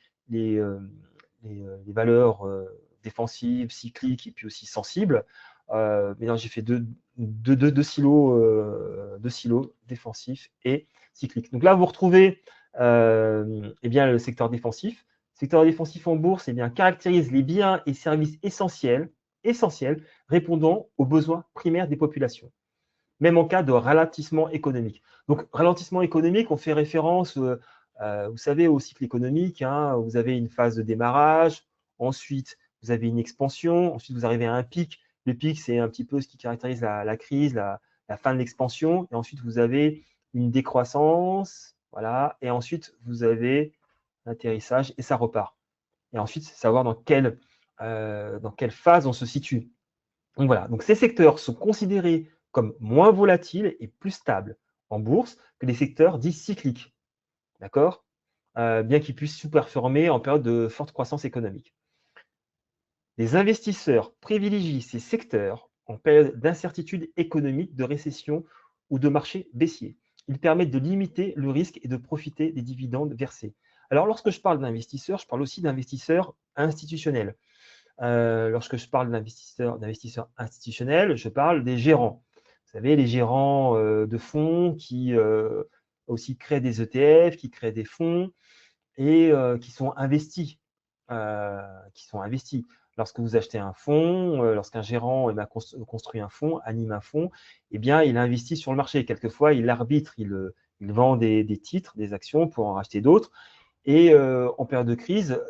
valeurs défensives, cycliques et puis aussi sensibles. Mais non, j'ai fait deux silos défensifs et cycliques. Donc là, vous retrouvez le secteur défensif. Le secteur défensif en bourse caractérise les biens et services essentiels répondant aux besoins primaires des populations, même en cas de ralentissement économique. Donc, ralentissement économique, on fait référence, vous savez, au cycle économique. Vous avez une phase de démarrage, ensuite, vous avez une expansion, ensuite, vous arrivez à un pic. Le pic, c'est un petit peu ce qui caractérise la crise, la fin de l'expansion. Et ensuite, vous avez une décroissance, voilà. Et ensuite, vous avez l'atterrissage et ça repart. Et ensuite, c'est savoir dans quelle phase on se situe. Donc voilà, donc ces secteurs sont considérés comme moins volatiles et plus stables en bourse que les secteurs dits cycliques, d'accord, bien qu'ils puissent sous-performer en période de forte croissance économique. Les investisseurs privilégient ces secteurs en période d'incertitude économique, de récession ou de marché baissier. Ils permettent de limiter le risque et de profiter des dividendes versés. Alors, lorsque je parle d'investisseurs, je parle aussi d'investisseurs institutionnels. Lorsque je parle d'investisseurs institutionnels, je parle des gérants. Vous savez, les gérants de fonds qui aussi créent des ETF, qui créent des fonds et qui sont investis. Lorsque vous achetez un fonds, lorsqu'un gérant construit un fonds, anime un fonds, il investit sur le marché. Quelquefois, il arbitre, il vend des titres, des actions pour en racheter d'autres. Et en période de crise,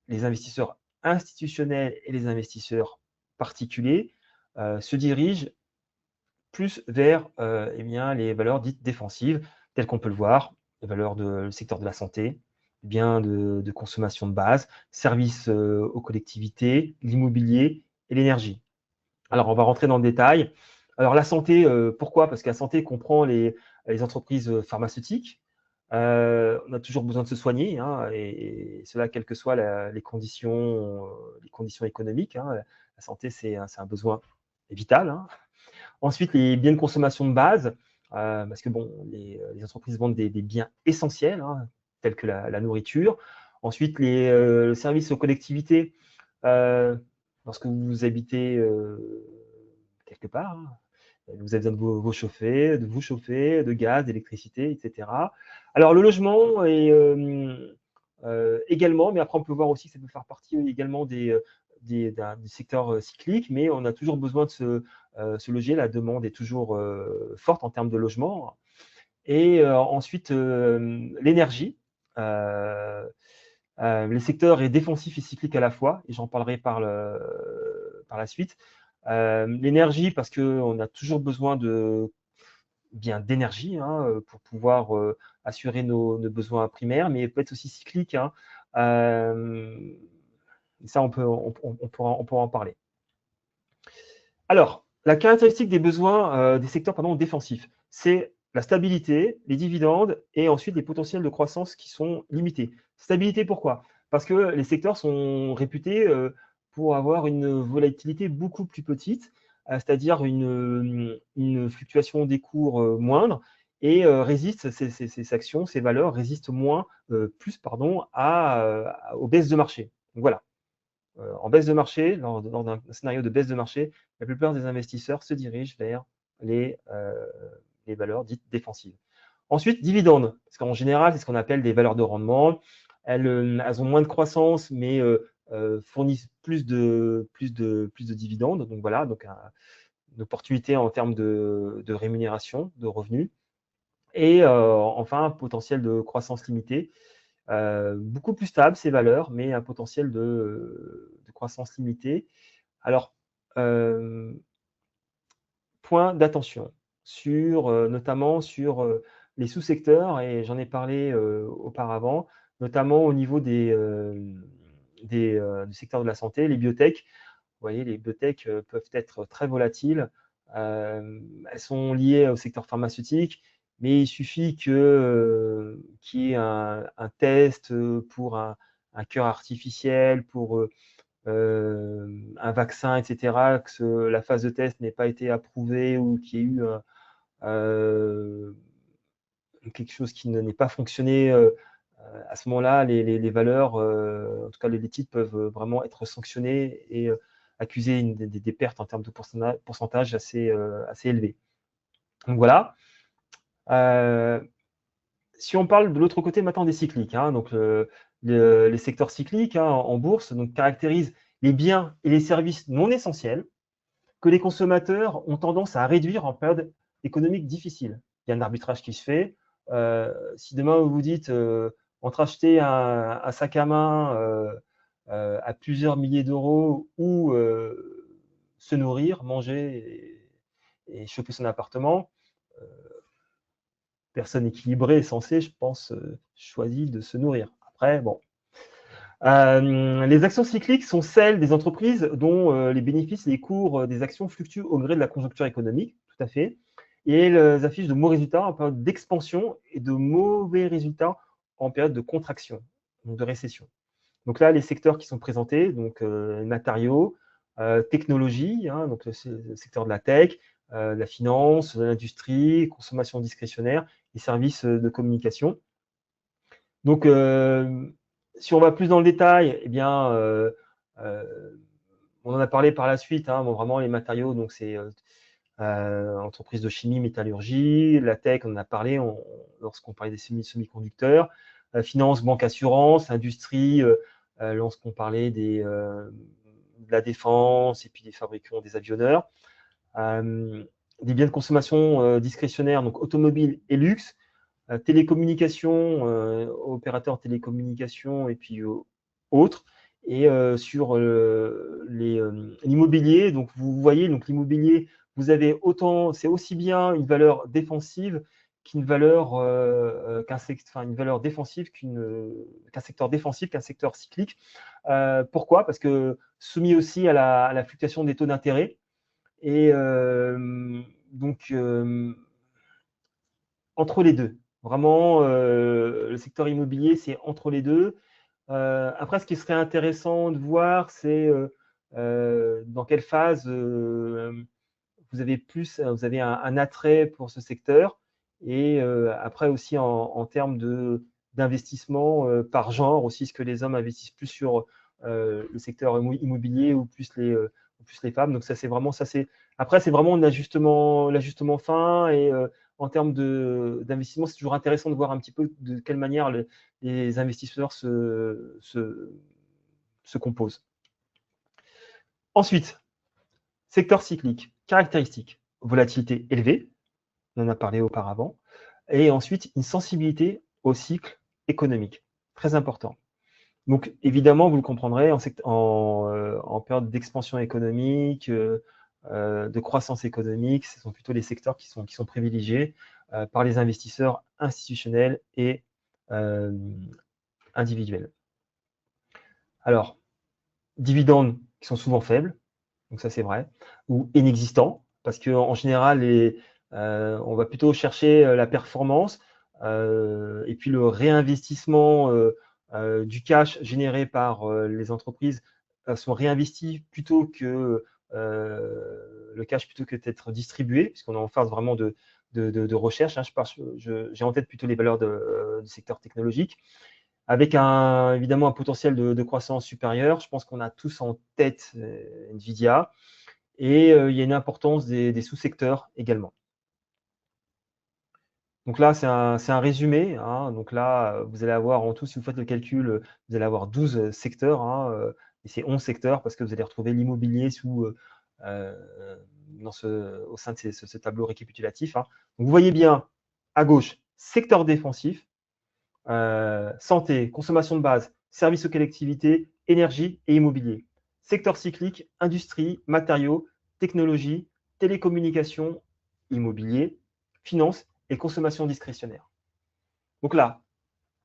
les investisseurs institutionnels et les investisseurs particuliers se dirigent plus vers les valeurs dites défensives, telles qu'on peut le voir, les valeurs du secteur de la santé, biens de consommation de base, services aux collectivités, l'immobilier et l'énergie. Alors, on va rentrer dans le détail. Alors, la santé, pourquoi? Parce que la santé comprend les entreprises pharmaceutiques, On a toujours besoin de se soigner, hein, et cela, quelles que soient les conditions économiques, hein. La santé, c'est un besoin vital, hein. Ensuite, les biens de consommation de base, parce que bon, les entreprises vendent des biens essentiels, hein, tels que la nourriture. Ensuite, le service aux collectivités, lorsque vous habitez quelque part, hein, vous avez besoin de vous chauffer, de gaz, d'électricité, etc. Alors, le logement est également, mais après, on peut voir aussi que ça peut faire partie également du secteur cyclique, mais on a toujours besoin de se loger. La demande est toujours forte en termes de logement. Et ensuite, l'énergie. Le secteur est défensif et cyclique à la fois, et j'en parlerai par la suite. L'énergie, parce qu'on a toujours besoin d'énergie, hein, pour pouvoir assurer nos besoins primaires, mais elle peut être aussi cyclique, hein. Ça, on pourra en parler. Alors, la caractéristique des besoins des secteurs défensifs, c'est la stabilité, les dividendes et ensuite les potentiels de croissance qui sont limités. Stabilité, pourquoi? Parce que les secteurs sont réputés pour avoir une volatilité beaucoup plus petite, c'est-à-dire une fluctuation des cours moindre, et ces actions, ces valeurs résistent plus aux baisses de marché. Donc voilà. En baisse de marché, lors d'un scénario de baisse de marché, la plupart des investisseurs se dirigent vers les valeurs dites défensives. Ensuite, dividendes, parce qu'en général, c'est ce qu'on appelle des valeurs de rendement. Elles ont moins de croissance, mais fournissent plus de dividendes. Donc voilà, donc une opportunité en termes de rémunération, de revenus. Et enfin, un potentiel de croissance limité. Beaucoup plus stable, ces valeurs, mais un potentiel de croissance limitée. Alors, point d'attention notamment sur les sous-secteurs, et j'en ai parlé auparavant, notamment au niveau du secteur de la santé, les biotech. Vous voyez, les biotech peuvent être très volatiles. Elles sont liées au secteur pharmaceutique, mais il suffit qu'il y ait un test pour un cœur artificiel, pour un vaccin, etc., que la phase de test n'ait pas été approuvée ou qu'il y ait eu quelque chose qui n'ait pas fonctionné. À ce moment-là, les valeurs, en tout cas les titres, peuvent vraiment être sanctionnés et accuser des pertes en termes de pourcentage assez élevés. Donc voilà. Si on parle de l'autre côté maintenant des cycliques, hein, donc les secteurs cycliques, hein, en bourse donc, caractérisent les biens et les services non essentiels que les consommateurs ont tendance à réduire en période économique difficile. Il y a un arbitrage qui se fait. Si demain vous vous dites entre acheter un sac à main à plusieurs milliers d'euros ou se nourrir, manger et chauffer son appartement, personne équilibrée et sensée, je pense, choisit de se nourrir. Après, bon. Les actions cycliques sont celles des entreprises dont les bénéfices et les cours des actions fluctuent au gré de la conjoncture économique, tout à fait, et elles affichent de bons résultats en période d'expansion et de mauvais résultats en période de contraction, donc de récession. Donc là, les secteurs qui sont présentés, donc matériaux, technologie, hein, donc le secteur de la tech, la finance, l'industrie, consommation discrétionnaire et services de communication. Donc, si on va plus dans le détail, eh bien, on en a parlé par la suite, hein, bon, vraiment les matériaux, donc c'est entreprises de chimie, métallurgie, la tech, on en a parlé lorsqu'on parlait des semi-conducteurs, finance, banque, assurance, industrie, lorsqu'on parlait de la défense et puis des fabricants, des avionneurs, des biens de consommation discrétionnaire, donc automobile et luxe, télécommunications, opérateurs télécommunications et puis autres. Et sur l'immobilier, donc vous voyez, donc l'immobilier, vous avez c'est aussi bien une valeur défensive qu'une valeur une valeur défensive qu'un secteur défensif, qu'un secteur cyclique. Pourquoi? Parce que soumis aussi à la fluctuation des taux d'intérêt. Et donc entre les deux. Vraiment, le secteur immobilier, c'est entre les deux. Après, ce qui serait intéressant de voir, c'est dans quelle phase vous avez un attrait pour ce secteur. Et après aussi en termes d'investissement par genre aussi, est-ce que les hommes investissent plus sur le secteur immobilier ou plus les femmes. Donc ça, c'est vraiment ça. Après, c'est vraiment l'ajustement fin. Et en termes d'investissement, c'est toujours intéressant de voir un petit peu de quelle manière les investisseurs se composent. Ensuite, secteur cyclique, caractéristiques, volatilité élevée, on en a parlé auparavant, et ensuite une sensibilité au cycle économique, très important. Donc évidemment, vous le comprendrez, en période d'expansion économique, de croissance économique, ce sont plutôt les secteurs qui sont privilégiés par les investisseurs institutionnels et individuels. Alors, dividendes qui sont souvent faibles, donc ça c'est vrai, ou inexistants, parce qu'en général, on va plutôt chercher la performance et puis le réinvestissement du cash généré par les entreprises sont réinvestis plutôt que le cash plutôt que d'être distribué, puisqu'on est en phase vraiment de recherche. Hein. J'ai en tête plutôt les valeurs du secteur technologique, avec évidemment un potentiel de croissance supérieur. Je pense qu'on a tous en tête Nvidia. Et il y a une importance des sous-secteurs également. Donc là, c'est un résumé. Hein. Donc là, vous allez avoir en tout, si vous faites le calcul, vous allez avoir 12 secteurs. Hein, et c'est 11 secteurs parce que vous allez retrouver l'immobilier au sein de ce tableau récapitulatif. Hein. Donc vous voyez bien, à gauche, secteur défensif, santé, consommation de base, services aux collectivités, énergie et immobilier. Secteur cyclique, industrie, matériaux, technologie, télécommunications, immobilier, finance et consommation discrétionnaire. Donc là,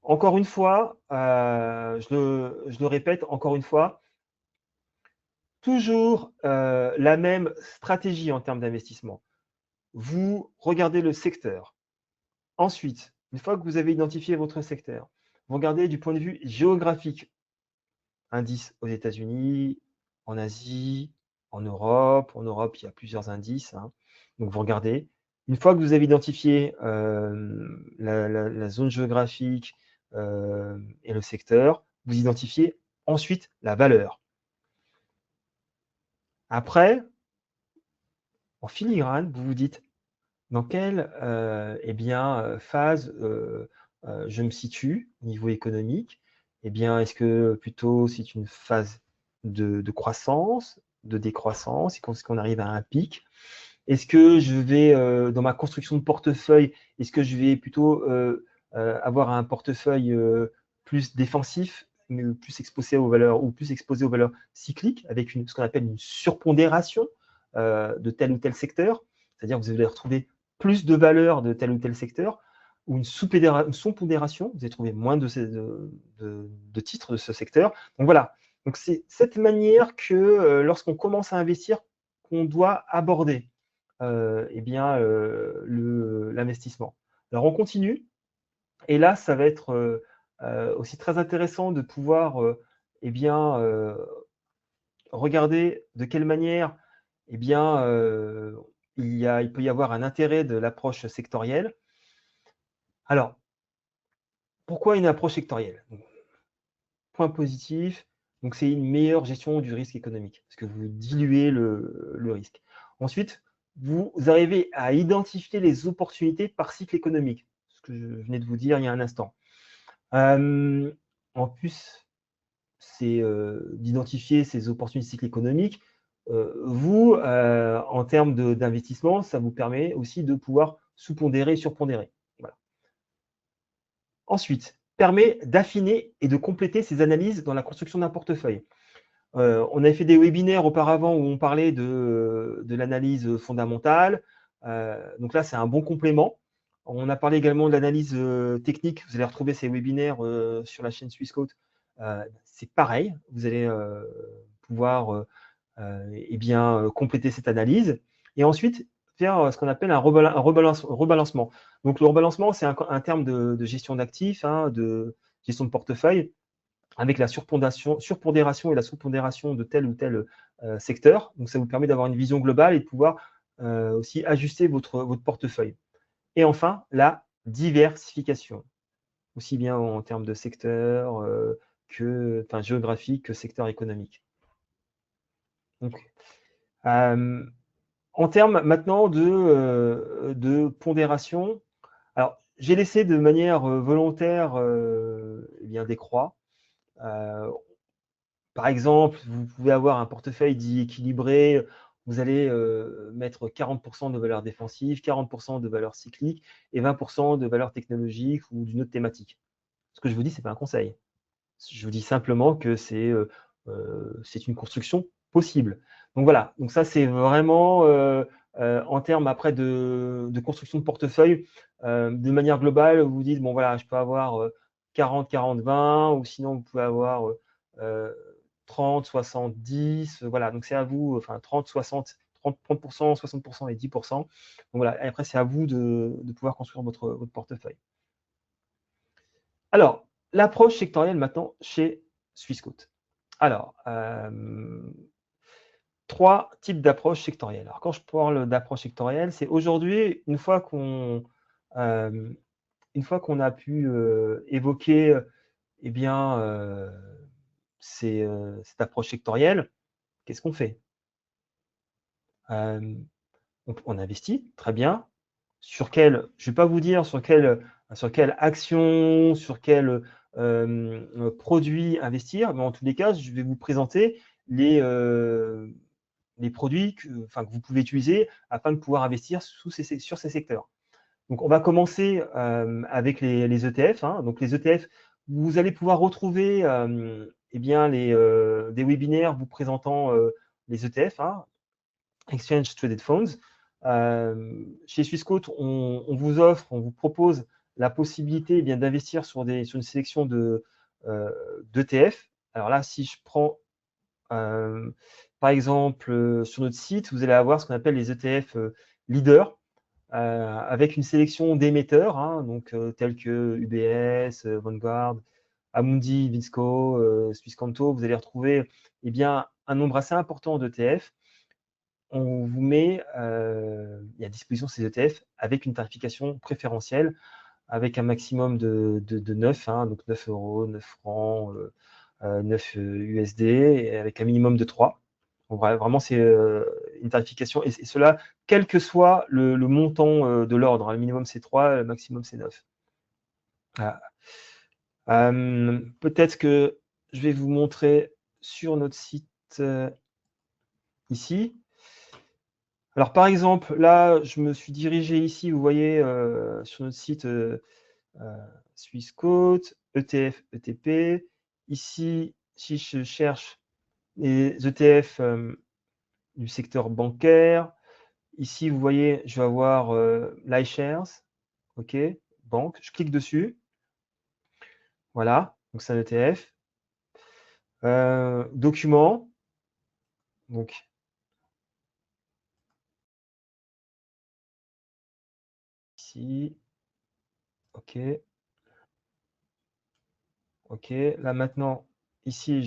encore une fois, je le répète encore une fois, toujours la même stratégie en termes d'investissement. Vous regardez le secteur. Ensuite, une fois que vous avez identifié votre secteur, vous regardez du point de vue géographique. Indice aux États-Unis, en Asie, en Europe. En Europe, il y a plusieurs indices. Hein. Donc, vous regardez. Une fois que vous avez identifié la zone géographique et le secteur, vous identifiez ensuite la valeur. Après, en filigrane, vous vous dites dans quelle phase je me situe au niveau économique. Eh bien, est-ce que plutôt c'est une phase de croissance, de décroissance, est-ce qu'on arrive à un pic? Est-ce que je vais, dans ma construction de portefeuille, est-ce que je vais plutôt avoir un portefeuille plus défensif, mais plus exposé aux valeurs cycliques, avec ce qu'on appelle une surpondération de tel ou tel secteur? C'est-à-dire que vous allez retrouver plus de valeur de tel ou tel secteur, ou une sous-pondération, vous allez trouver moins de titres de ce secteur. Donc voilà, donc c'est cette manière que lorsqu'on commence à investir, qu'on doit aborder l'investissement. Alors on continue, et là ça va être aussi très intéressant de pouvoir regarder de quelle manière il peut y avoir un intérêt de l'approche sectorielle. Alors, pourquoi une approche sectorielle? Point positif, donc c'est une meilleure gestion du risque économique, parce que vous diluez le risque. Ensuite, vous arrivez à identifier les opportunités par cycle économique, ce que je venais de vous dire il y a un instant. En plus, c'est d'identifier ces opportunités de cycle économique. En termes d'investissement, ça vous permet aussi de pouvoir sous-pondérer et surpondérer. Voilà. Ensuite, permet d'affiner et de compléter ces analyses dans la construction d'un portefeuille. On avait fait des webinaires auparavant où on parlait de l'analyse fondamentale. Donc là, c'est un bon complément. On a parlé également de l'analyse technique. Vous allez retrouver ces webinaires sur la chaîne Swissquote. C'est pareil. Vous allez pouvoir compléter cette analyse. Et ensuite, faire ce qu'on appelle un rebalancement. Donc, le rebalancement, c'est un terme de gestion d'actifs, hein, de gestion de portefeuille, avec la surpondération et la sous-pondération de tel ou tel secteur. Donc, ça vous permet d'avoir une vision globale et de pouvoir aussi ajuster votre portefeuille. Et enfin, la diversification, aussi bien en termes de secteur géographique que secteur économique. Donc, en termes maintenant de pondération, alors j'ai laissé de manière volontaire eh bien, des croix. Par exemple, vous pouvez avoir un portefeuille dit équilibré, vous allez mettre 40% de valeurs défensives, 40% de valeurs cycliques et 20% de valeurs technologiques ou d'une autre thématique. Ce que je vous dis, ce n'est pas un conseil. Je vous dis simplement que c'est une construction possible. Donc voilà, donc ça c'est vraiment en termes après de construction de portefeuille, de manière globale, vous vous dites, bon voilà, je peux avoir 40, 40, 20, ou sinon vous pouvez avoir 30, 70, voilà, donc c'est à vous, enfin 30, 60, 30%, 60% et 10%. Donc voilà, et après c'est à vous de pouvoir construire votre portefeuille. Alors, l'approche sectorielle maintenant chez Swissquote. Alors, 3 types d'approches sectorielles. Alors, quand je parle d'approche sectorielle, c'est aujourd'hui, une fois qu'on a pu évoquer eh bien, cette approche sectorielle, qu'est-ce qu'on fait? On investit, très bien. Je ne vais pas vous dire sur quelle action, sur quel produit investir, mais en tous les cas, je vais vous présenter les produits que vous pouvez utiliser afin de pouvoir investir sur ces secteurs. Donc, on va commencer avec les ETF. Hein. Donc, les ETF, vous allez pouvoir retrouver eh bien, des webinaires vous présentant les ETF, hein, Exchange Traded Funds. Chez Swissquote, on vous propose la possibilité eh bien d'investir sur une sélection d'ETF. Alors là, si je prends par exemple sur notre site, vous allez avoir ce qu'on appelle les ETF leaders, avec une sélection d'émetteurs, hein, donc tels que UBS, Vanguard, Amundi, Visco, Swisscanto. Vous allez retrouver eh bien, un nombre assez important d'ETF. On vous met à disposition ces ETF avec une tarification préférentielle, avec un maximum de 9, hein, donc 9 euros, 9 francs, 9 USD, et avec un minimum de 3. Donc, vraiment, c'est une tarification, et cela, quel que soit le montant de l'ordre. Hein. Le minimum, c'est 3, le maximum, c'est 9. Voilà. Peut-être que je vais vous montrer sur notre site ici. Alors, par exemple, là, je me suis dirigé ici, vous voyez, sur notre site Swissquote, ETF, ETP. Ici, si je cherche les ETF du secteur bancaire, ici, vous voyez, je vais avoir l'iShares, OK, banque. Je clique dessus. Voilà, donc c'est un ETF. Document. Donc, ici, OK. OK. Là, maintenant, ici,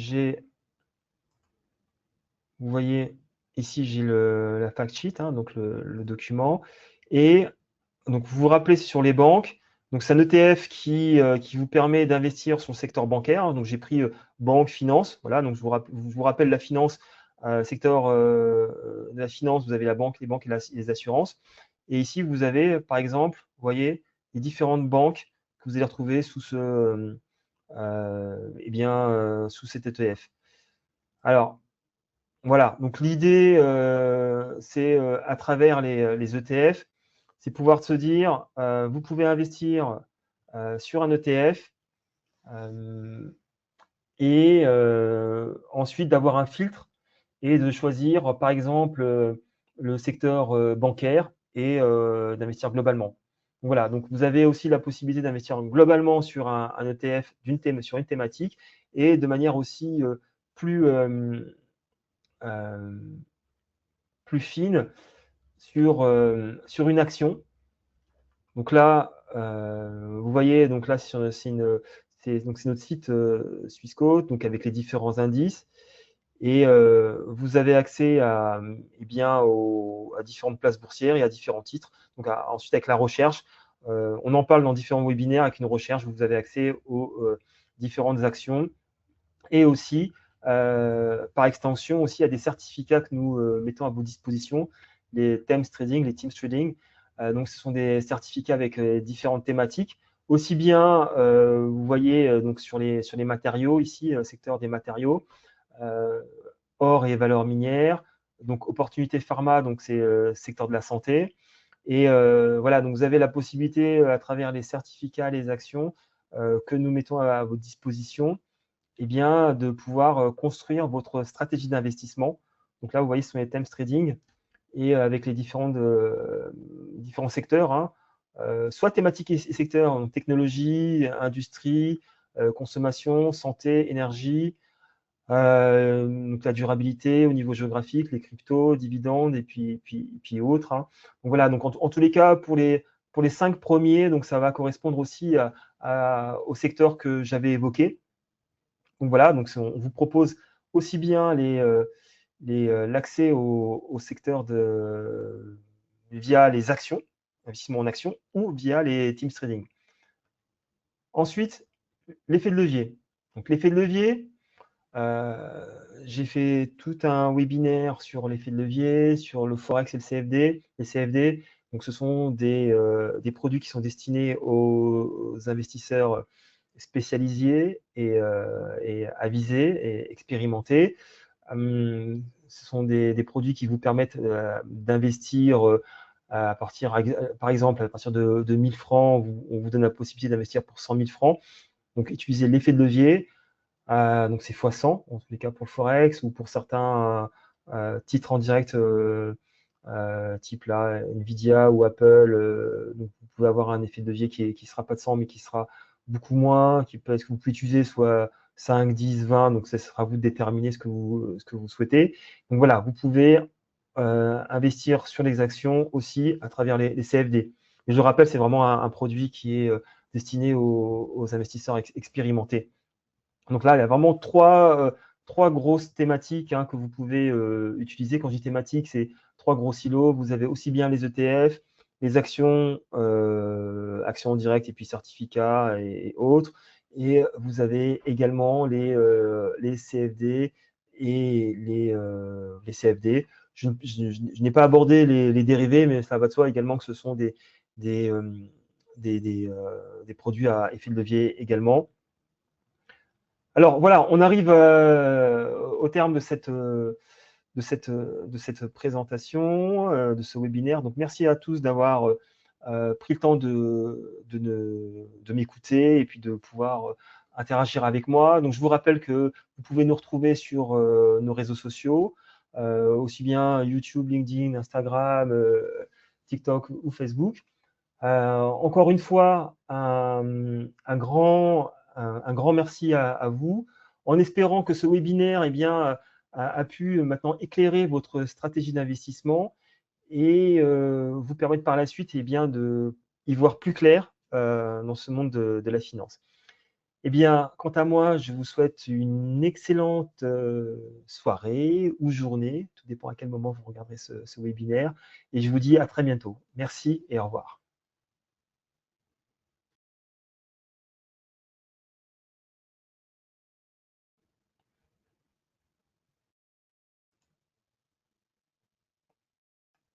vous voyez, ici, j'ai la fact sheet, hein, donc le document. Et donc, vous vous rappelez, c'est sur les banques. Donc, c'est un ETF qui vous permet d'investir sur le secteur bancaire. Donc, j'ai pris banque, finance. Voilà, donc je vous rappelle la finance, secteur de la finance, vous avez la banque, les banques et les assurances. Et ici, vous avez, par exemple, vous voyez, les différentes banques que vous allez retrouver sous sous cet ETF. Alors, voilà, donc l'idée, c'est à travers les ETF, c'est pouvoir se dire, vous pouvez investir sur un ETF et ensuite d'avoir un filtre et de choisir, par exemple, le secteur bancaire et d'investir globalement. Donc voilà, donc vous avez aussi la possibilité d'investir globalement sur un ETF sur une thématique et de manière aussi plus fine sur une action. Donc là, vous voyez, donc là, c'est notre site Swissquote, donc avec les différents indices. Et vous avez accès à, à différentes places boursières et à différents titres. Donc ensuite, avec la recherche, on en parle dans différents webinaires. Avec une recherche, vous avez accès aux différentes actions et aussi, par extension, aussi à des certificats que nous mettons à vos dispositions, les Teams Trading, les Teams Trading. Donc, ce sont des certificats avec différentes thématiques. Aussi bien, vous voyez donc sur les matériaux ici, secteur des matériaux, or et valeurs minières, donc opportunité pharma, donc c'est secteur de la santé. Et voilà, donc vous avez la possibilité à travers les certificats, les actions que nous mettons à votre disposition, eh bien, de pouvoir construire votre stratégie d'investissement. Donc là, vous voyez, ce sont les Teams Trading et avec les différents secteurs, hein, soit thématiques et secteurs, donc technologie, industrie, consommation, santé, énergie, donc la durabilité au niveau géographique, les cryptos, dividendes et puis autres, hein. Donc voilà, donc en tous les cas, pour les 5 premiers, donc ça va correspondre aussi au secteur que j'avais évoqué. Donc voilà, donc on vous propose aussi bien l'accès au secteur via les actions, investissement en actions, ou via les Teams Trading. Ensuite, l'effet de levier. Donc l'effet de levier, j'ai fait tout un webinaire sur l'effet de levier, sur le Forex et le CFD. Les CFD, donc ce sont des produits qui sont destinés aux investisseurs spécialisés et avisés et expérimentés. Ce sont des produits qui vous permettent d'investir à partir, par exemple, à partir de 1000 francs, on vous donne la possibilité d'investir pour 100 000 francs. Donc, utilisez l'effet de levier. Donc, c'est x100, en tous les cas pour le Forex, ou pour certains titres en direct, type là, Nvidia ou Apple. Donc, vous pouvez avoir un effet de levier qui ne sera pas de 100, mais qui sera beaucoup moins, que vous pouvez utiliser soit 5, 10, 20, donc ce sera à vous de déterminer ce que vous souhaitez. Donc voilà, vous pouvez investir sur les actions aussi à travers les CFD. Mais je rappelle, c'est vraiment un produit qui est destiné aux investisseurs expérimentés. Donc là, il y a vraiment trois grosses thématiques, hein, que vous pouvez utiliser. Quand je dis thématique, c'est 3 gros silos. Vous avez aussi bien les ETF, les actions, actions en direct et puis certificats et autres. Et vous avez également les CFD et les CFD. Je n'ai pas abordé les dérivés, mais ça va de soi également que ce sont des produits à effet de levier également. Alors voilà, on arrive au terme de cette présentation, de ce webinaire. Donc merci à tous d'avoir pris le temps de m'écouter et puis de pouvoir interagir avec moi. Donc je vous rappelle que vous pouvez nous retrouver sur nos réseaux sociaux, aussi bien YouTube, LinkedIn, Instagram, TikTok ou Facebook. Encore une fois, un grand merci à vous, en espérant que ce webinaire a pu maintenant éclairer votre stratégie d'investissement et vous permettre par la suite de y voir plus clair dans ce monde de la finance. Quant à moi, je vous souhaite une excellente soirée ou journée, tout dépend à quel moment vous regarderez ce webinaire, et je vous dis à très bientôt. Merci et au revoir.